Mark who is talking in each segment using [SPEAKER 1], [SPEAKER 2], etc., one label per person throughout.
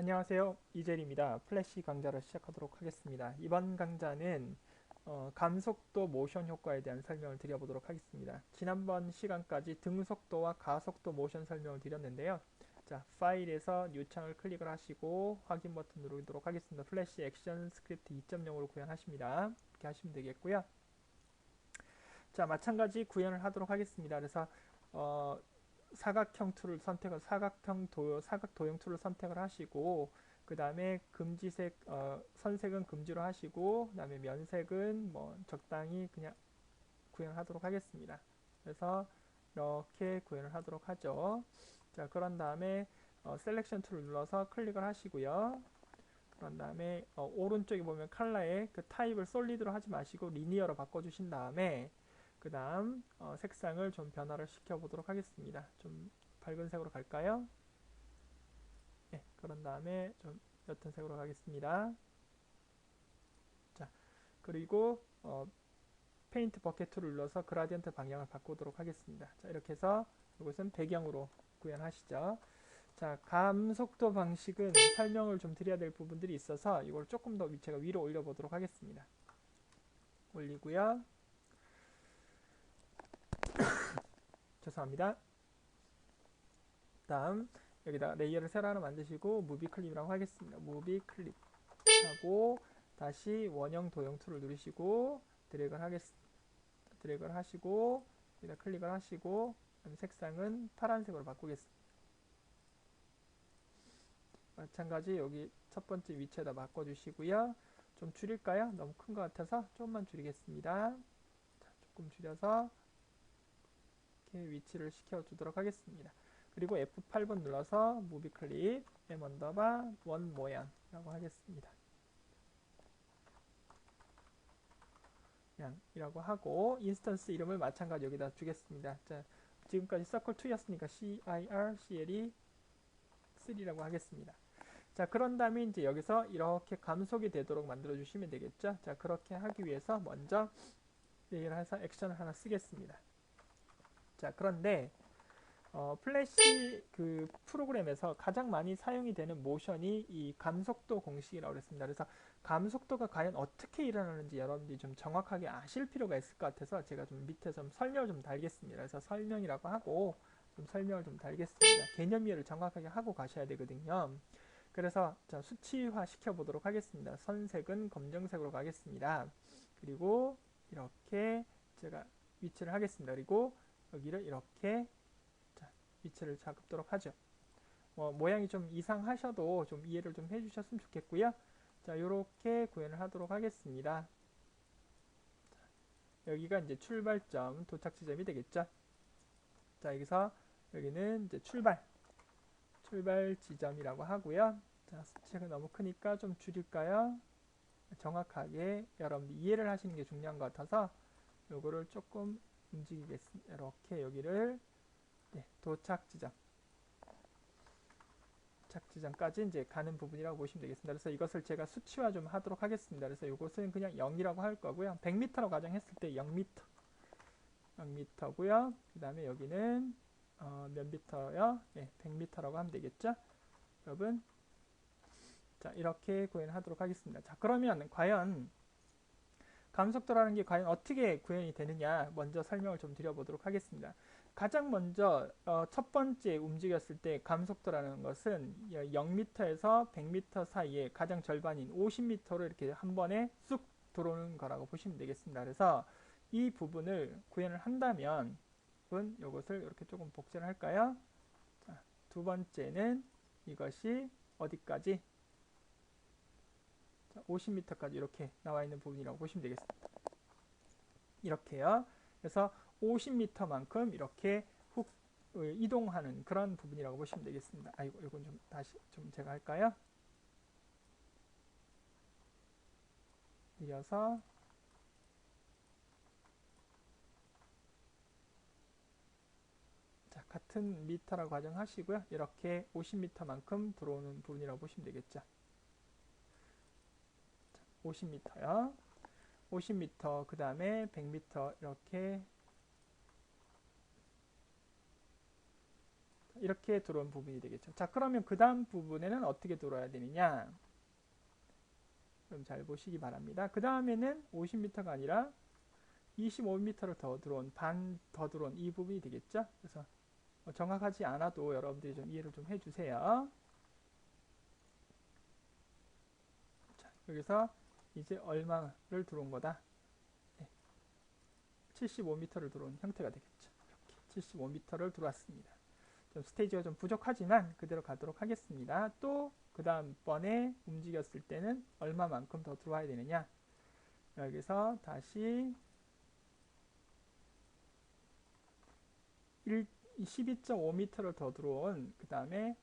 [SPEAKER 1] 안녕하세요. 이젤입니다. 플래시 강좌를 시작하도록 하겠습니다. 이번 강좌는 감속도 모션 효과에 대한 설명을 드려보도록 하겠습니다. 지난번 시간까지 등속도와 가속도 모션 설명을 드렸는데요. 자, 파일에서 뉴 창을 클릭을 하시고 확인 버튼 누르도록 하겠습니다. 플래시 액션 스크립트 2.0으로 구현하십니다. 이렇게 하시면 되겠고요. 자, 마찬가지 구현을 하도록 하겠습니다. 그래서 어, 사각형 툴을 선택을 사각 도형 툴을 선택을 하시고 그 다음에 금지색 선색은 금지로 하시고 그 다음에 면색은 뭐 적당히 그냥 구현하도록 하겠습니다. 그래서 이렇게 구현을 하도록 하죠. 자, 그런 다음에 셀렉션 툴을 눌러서 클릭을 하시고요. 그런 다음에 오른쪽에 보면 컬러에 그 타입을 솔리드로 하지 마시고 리니어로 바꿔주신 다음에 그 다음 색상을 좀 변화를 시켜보도록 하겠습니다. 좀 밝은 색으로 갈까요? 네, 그런 다음에 좀 옅은 색으로 가겠습니다. 자, 그리고 페인트 버켓 툴을 눌러서 그라디언트 방향을 바꾸도록 하겠습니다. 자, 이렇게 해서 이것은 배경으로 구현하시죠. 자, 감속도 방식은 설명을 좀 드려야 될 부분들이 있어서 이걸 조금 더 제가 위로 올려보도록 하겠습니다. 올리고요. 죄송합니다. 다음 여기다 레이어를 새로 하나 만드시고 무비 클립이라고 하겠습니다. 무비 클립하고 다시 원형 도형 툴을 누르시고 드래그를 하겠습니다. 드래그를 하시고 여기다 클릭을 하시고 색상은 파란색으로 바꾸겠습니다. 마찬가지 여기 첫 번째 위치에다 바꿔주시고요. 좀 줄일까요? 너무 큰 것 같아서 조금만 줄이겠습니다. 자, 조금 줄여서 이렇게 위치를 시켜주도록 하겠습니다. 그리고 F8번 눌러서 무비 클립 M 언더바 원 모양이라고 하겠습니다. 이라고 하고 인스턴스 이름을 마찬가지 여기다 주겠습니다. 자, 지금까지 서클 2였으니까 CIR, CLE 3라고 하겠습니다. 자, 그런 다음에 이제 여기서 이렇게 감속이 되도록 만들어 주시면 되겠죠. 자, 그렇게 하기 위해서 먼저 레이어를 해서 액션을 하나 쓰겠습니다. 자, 그런데 플래시 그 프로그램에서 가장 많이 사용이 되는 모션이 이 감속도 공식이라고 그랬습니다. 그래서 감속도가 과연 어떻게 일어나는지 여러분들이 좀 정확하게 아실 필요가 있을 것 같아서 제가 좀 밑에 좀 설명을 좀 달겠습니다. 그래서 설명이라고 하고 좀 설명을 좀 달겠습니다. 개념 이해를 정확하게 하고 가셔야 되거든요. 그래서 자, 수치화 시켜 보도록 하겠습니다. 선색은 검정색으로 가겠습니다. 그리고 이렇게 제가 위치를 하겠습니다. 그리고 여기를 이렇게 위치를 잡도록 하죠. 모양이 좀 이상하셔도 좀 이해를 좀 해주셨으면 좋겠고요. 자, 이렇게 구현을 하도록 하겠습니다. 여기가 이제 출발점, 도착 지점이 되겠죠. 자, 여기서 여기는 이제 출발 지점이라고 하고요. 자, 수치가 너무 크니까 좀 줄일까요? 정확하게 여러분들 이해를 하시는 게 중요한 것 같아서 요거를 조금 움직이겠습니다. 이렇게 여기를 네, 도착 지점까지 이제 가는 부분이라고 보시면 되겠습니다. 그래서 이것을 제가 수치화 좀 하도록 하겠습니다. 그래서 이것은 그냥 0이라고 할 거고요. 100m로 가정했을 때 0m, 0m고요. 그 다음에 여기는 몇 미터요? 네, 100m라고 하면 되겠죠. 여러분, 자, 이렇게 구현하도록 하겠습니다. 자, 그러면 과연 감속도라는 게 과연 어떻게 구현이 되느냐 먼저 설명을 좀 드려보도록 하겠습니다. 가장 먼저 첫 번째 움직였을 때 감속도라는 것은 0m에서 100m 사이에 가장 절반인 50m로 이렇게 한 번에 쑥 들어오는 거라고 보시면 되겠습니다. 그래서 이 부분을 구현을 한다면 이것을 이렇게 조금 복제를 할까요? 자, 두 번째는 이것이 어디까지? 50m까지 이렇게 나와 있는 부분이라고 보시면 되겠습니다. 이렇게요. 그래서 50m만큼 이렇게 훅 이동하는 그런 부분이라고 보시면 되겠습니다. 아이고, 이건 좀 다시 좀 제가 할까요? 이어서 자, 같은 미터라고 가정하시고요. 이렇게 50m만큼 들어오는 부분이라고 보시면 되겠죠. 50m요. 50m 그 다음에 100m 이렇게 이렇게 들어온 부분이 되겠죠. 자, 그러면 그 다음 부분에는 어떻게 들어와야 되느냐? 좀 잘 보시기 바랍니다. 그 다음에는 50m가 아니라 25m를 더 들어온, 반 더 들어온 이 부분이 되겠죠. 그래서 정확하지 않아도 여러분들이 좀 이해를 좀 해주세요. 자, 여기서 이제 얼마를 들어온 거다? 75m를 들어온 형태가 되겠죠. 이렇게 75m를 들어왔습니다. 좀 스테이지가 좀 부족하지만 그대로 가도록 하겠습니다. 또 그 다음번에 움직였을 때는 얼마만큼 더 들어와야 되느냐? 여기서 다시 12.5m를 더 들어온 그 다음에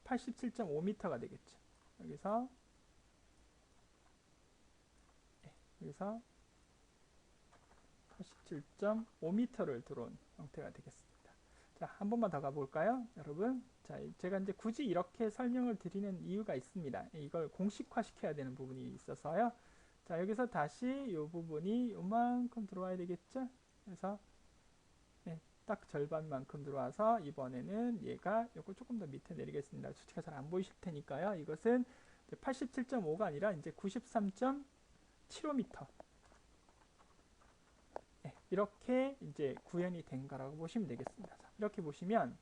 [SPEAKER 1] 87.5m가 되겠죠. 여기서 87.5m를 들어온 형태가 되겠습니다. 자, 한 번만 더 가볼까요, 여러분? 자, 제가 이제 굳이 이렇게 설명을 드리는 이유가 있습니다. 이걸 공식화 시켜야 되는 부분이 있어서요. 자, 여기서 다시 이 부분이 요만큼 들어와야 되겠죠? 그래서 딱 절반만큼 들어와서 이번에는 얘가 요거 조금 더 밑에 내리겠습니다. 수치가 잘 안 보이실 테니까요. 이것은 87.5가 아니라 이제 93.75m. 이렇게 이제 구현이 된 거라고 보시면 되겠습니다. 자, 이렇게 보시면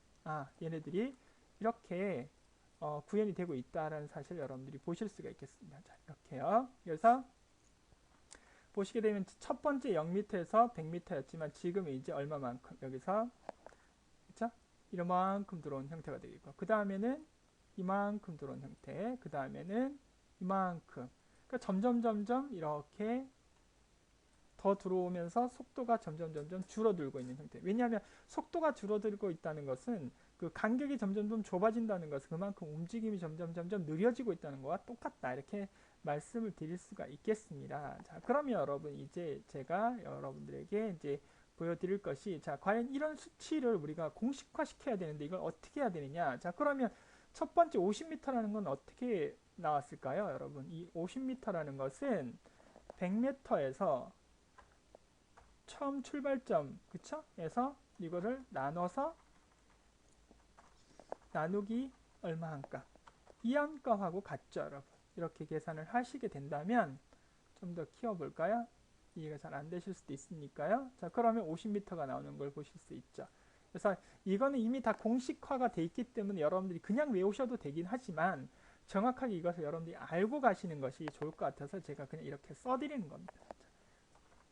[SPEAKER 1] 얘네들이 이렇게 구현이 되고 있다라는 사실을 여러분들이 보실 수가 있겠습니다. 자, 이렇게요. 그래서 보시게 되면 첫 번째 0m에서 100m였지만 지금 이제 얼마만큼 여기서 그렇죠? 이만큼 들어온 형태가 되겠고 그 다음에는 이만큼 들어온 형태, 그 다음에는 이만큼. 그러니까 점점 이렇게 더 들어오면서 속도가 점점 줄어들고 있는 형태. 왜냐하면 속도가 줄어들고 있다는 것은 그 간격이 점점 좁아진다는 것은 그만큼 움직임이 점점 느려지고 있다는 것과 똑같다. 이렇게 말씀을 드릴 수가 있겠습니다. 자, 그러면 여러분 이제 제가 여러분들에게 이제 보여드릴 것이 자, 과연 이런 수치를 우리가 공식화 시켜야 되는데 이걸 어떻게 해야 되느냐? 자, 그러면 첫 번째 50m라는 건 어떻게 나왔을까요, 여러분? 이 50m라는 것은 100m에서 처음 출발점, 그쵸? 에서 이거를 나눠서 나누기 얼마 한가? 이항가하고 같죠, 여러분. 이렇게 계산을 하시게 된다면 좀 더 키워볼까요? 이해가 잘 안 되실 수도 있으니까요. 자, 그러면 50m가 나오는 걸 보실 수 있죠. 그래서 이거는 이미 다 공식화가 돼 있기 때문에 여러분들이 그냥 외우셔도 되긴 하지만 정확하게 이것을 여러분들이 알고 가시는 것이 좋을 것 같아서 제가 그냥 이렇게 써드리는 겁니다.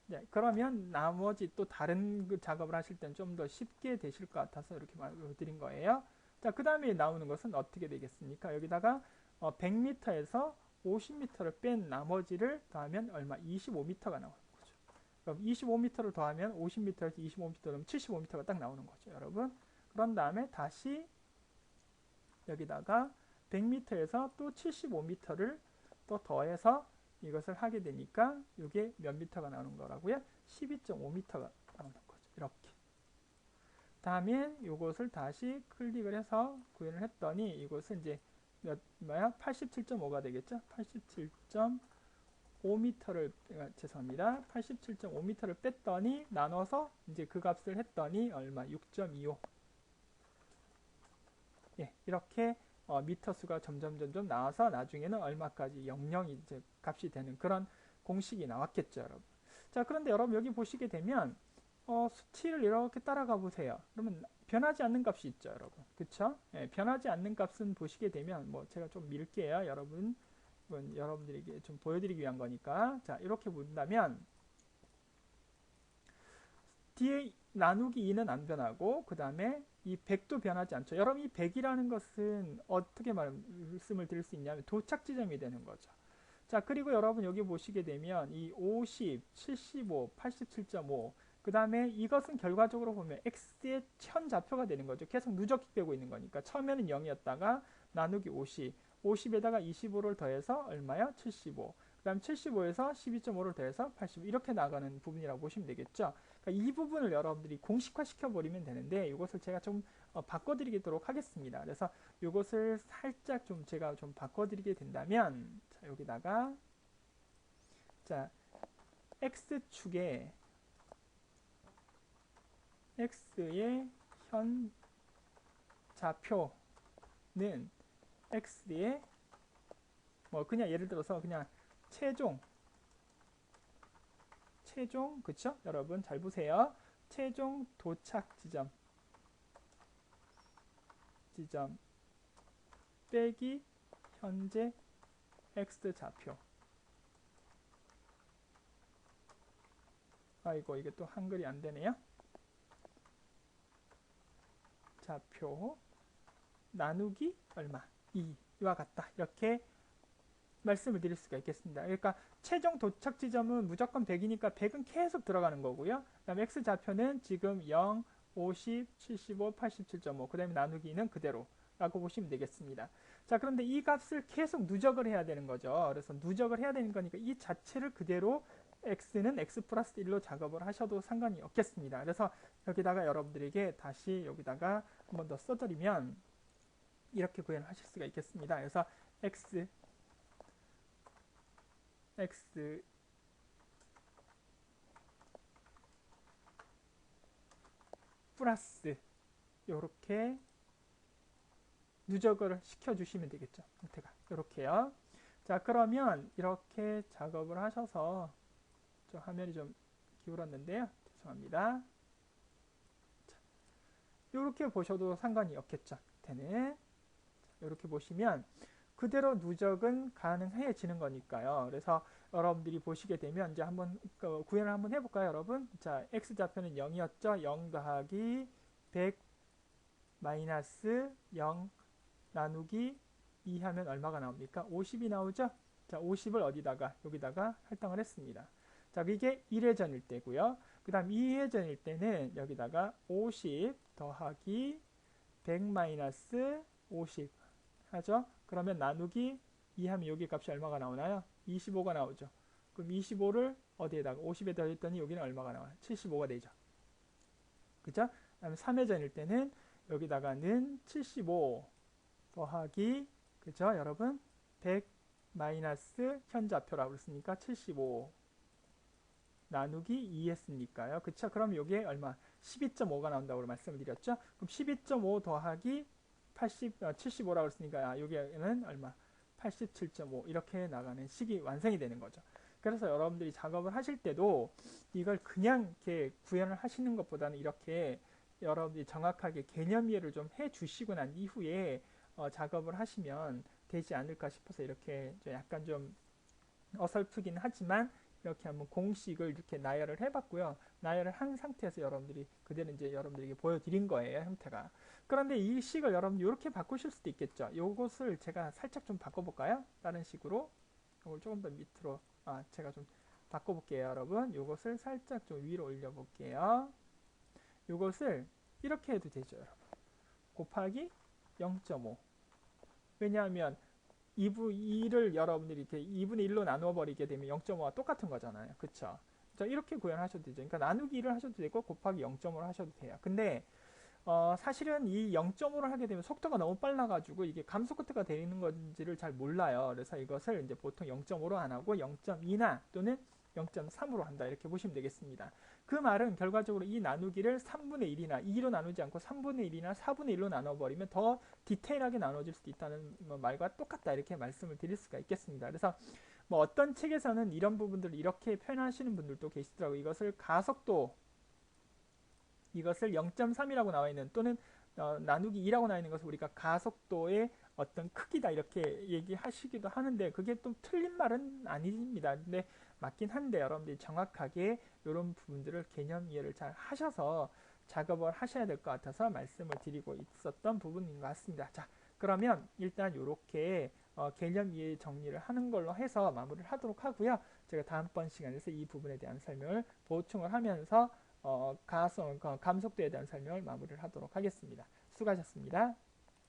[SPEAKER 1] 네, 그러면 나머지 또 다른 그 작업을 하실 때는 좀 더 쉽게 되실 것 같아서 이렇게 말씀드린 거예요. 자, 그 다음에 나오는 것은 어떻게 되겠습니까? 여기다가 100m에서 50m를 뺀 나머지를 더하면 얼마? 25m가 나오는 거죠. 그럼 25m를 더하면 50m에서 25m 더하면 75m가 딱 나오는 거죠, 여러분. 그런 다음에 다시 여기다가 100m에서 또 75m를 또 더해서 이것을 하게 되니까 이게 몇 미터가 나오는 거라고요? 12.5m가 나오는 거죠. 이렇게. 다음에 이것을 다시 클릭을 해서 구현을 했더니 이것은 이제 뭐야? 87.5가 되겠죠? 87.5m를 죄송합니다. 87.5m를 뺐더니 나눠서 이제 그 값을 했더니 얼마? 6.25. 예, 이렇게 미터 수가 점점 나와서 나중에는 얼마까지 00이 이제 값이 되는 그런 공식이 나왔겠죠, 여러분. 자, 그런데 여러분 여기 보시게 되면 수치를 이렇게 따라가 보세요. 그러면 변하지 않는 값이 있죠, 여러분. 그쵸? 예, 변하지 않는 값은 보시게 되면 뭐 제가 좀 밀게요, 여러분. 이건 여러분들에게 좀 보여드리기 위한 거니까. 자, 이렇게 본다면 뒤에 나누기 2는 안 변하고 그 다음에 이 100도 변하지 않죠. 여러분 이 100이라는 것은 어떻게 말씀을 드릴 수 있냐면 도착 지점이 되는 거죠. 자, 그리고 여러분 여기 보시게 되면 이 50, 75, 87.5 그 다음에 이것은 결과적으로 보면 x의 현 좌표가 되는 거죠. 계속 누적이 되고 있는 거니까 처음에는 0이었다가 나누기 50, 50에다가 25를 더해서 얼마요? 75. 그 다음 75에서 12.5를 더해서 85 이렇게 나가는 부분이라고 보시면 되겠죠. 그러니까 이 부분을 여러분들이 공식화 시켜버리면 되는데 이것을 제가 좀 바꿔드리도록 하겠습니다. 그래서 이것을 살짝 좀 제가 좀 바꿔드리게 된다면 자, 여기다가 자 x축에 x의 현 좌표는 x의 뭐 그냥 예를 들어서 그냥 최종 그쵸? 여러분 잘 보세요. 최종 도착 지점 빼기 현재 x 좌표. 아이고 이게 또 한글이 안 되네요. 좌표 나누기 얼마 2와 같다. 이렇게 말씀을 드릴 수가 있겠습니다. 그러니까 최종 도착 지점은 무조건 100이니까 100은 계속 들어가는 거고요. 그 다음에 x 좌표는 지금 0, 50, 75, 87.5 그 다음에 나누기는 그대로 라고 보시면 되겠습니다. 자, 그런데 이 값을 계속 누적을 해야 되는 거죠. 그래서 누적을 해야 되는 거니까 이 자체를 그대로 x는 x 플러스 1로 작업을 하셔도 상관이 없겠습니다. 그래서 여기다가 여러분들에게 다시 여기다가 한 번 더 써드리면 이렇게 구현을 하실 수가 있겠습니다. 그래서 x 플러스 요렇게 누적을 시켜주시면 되겠죠. 형태가 이렇게요. 자, 그러면 이렇게 작업을 하셔서 저 화면이 좀 기울었는데요. 죄송합니다. 이렇게 보셔도 상관이 없겠죠. 밑에는 이렇게 보시면 그대로 누적은 가능해지는 거니까요. 그래서 여러분들이 보시게 되면 이제 한번 구현을 한번 해볼까요, 여러분? 자, x 좌표는 0이었죠. 0 더하기 100 마이너스 0 나누기 2 하면 얼마가 나옵니까? 50이 나오죠? 자, 50을 어디다가? 여기다가 할당을 했습니다. 자, 이게 1회전일 때고요. 그 다음 2회전일 때는 여기다가 50 더하기 100 마이너스 50 하죠? 그러면 나누기 2 하면 여기 값이 얼마가 나오나요? 25가 나오죠. 그럼 25를 어디에다가 50에 더했더니 여기는 얼마가 나와요? 75가 되죠. 그죠? 그 다음에 3회전일 때는 여기다가는 75 더하기 그죠? 여러분 100 마이너스 현좌표라고 그랬으니까 75 나누기 2 했으니까요. 그쵸? 그럼 여기에 얼마? 12.5가 나온다고 말씀을 드렸죠? 그럼 12.5 더하기 75라고 했으니까 여기에는 얼마? 87.5 이렇게 나가는 식이 완성이 되는 거죠. 그래서 여러분들이 작업을 하실 때도 이걸 그냥 이렇게 구현을 하시는 것보다는 이렇게 여러분들이 정확하게 개념 이해를 좀 해주시고 난 이후에 작업을 하시면 되지 않을까 싶어서 이렇게 약간 좀 어설프긴 하지만 이렇게 한번 공식을 이렇게 나열을 해봤고요. 나열을 한 상태에서 여러분들이 그대로 이제 여러분들에게 보여드린 거예요, 형태가. 그런데 이 식을 여러분 이렇게 바꾸실 수도 있겠죠. 요것을 제가 살짝 좀 바꿔볼까요? 다른 식으로. 이걸 조금 더 밑으로, 제가 좀 바꿔볼게요, 여러분. 요것을 살짝 좀 위로 올려볼게요. 요것을 이렇게 해도 되죠, 여러분. 곱하기 0.5. 왜냐하면 2를 여러분들이 이렇게 2분의 1로 나누어 버리게 되면 0.5와 똑같은 거잖아요. 그쵸? 자, 이렇게 구현하셔도 되죠. 그러니까 나누기 1을 하셔도 되고 곱하기 0.5를 하셔도 돼요. 근데 사실은 이 0.5를 하게 되면 속도가 너무 빨라가지고 이게 감소 끝가 되는 건지를 잘 몰라요. 그래서 이것을 이제 보통 0.5로 안 하고 0.2나 또는 0.3으로 한다. 이렇게 보시면 되겠습니다. 그 말은 결과적으로 이 나누기를 3분의 1이나 2로 나누지 않고 3분의 1이나 4분의 1로 나눠버리면 더 디테일하게 나눠질 수도 있다는 말과 똑같다. 이렇게 말씀을 드릴 수가 있겠습니다. 그래서 뭐 어떤 책에서는 이런 부분들을 이렇게 표현하시는 분들도 계시더라고요. 이것을 0.3이라고 나와 있는 또는 나누기 2라고 나와 있는 것을 우리가 가속도의 어떤 크기다 이렇게 얘기하시기도 하는데 그게 또 틀린 말은 아닙니다. 근데 맞긴 한데 여러분들이 정확하게 이런 부분들을 개념 이해를 잘 하셔서 작업을 하셔야 될 것 같아서 말씀을 드리고 있었던 부분인 것 같습니다. 자, 그러면 일단 이렇게 개념 이해 정리를 하는 걸로 해서 마무리를 하도록 하고요. 제가 다음번 시간에서 이 부분에 대한 설명을 보충을 하면서 감속도에 대한 설명을 마무리를 하도록 하겠습니다. 수고하셨습니다.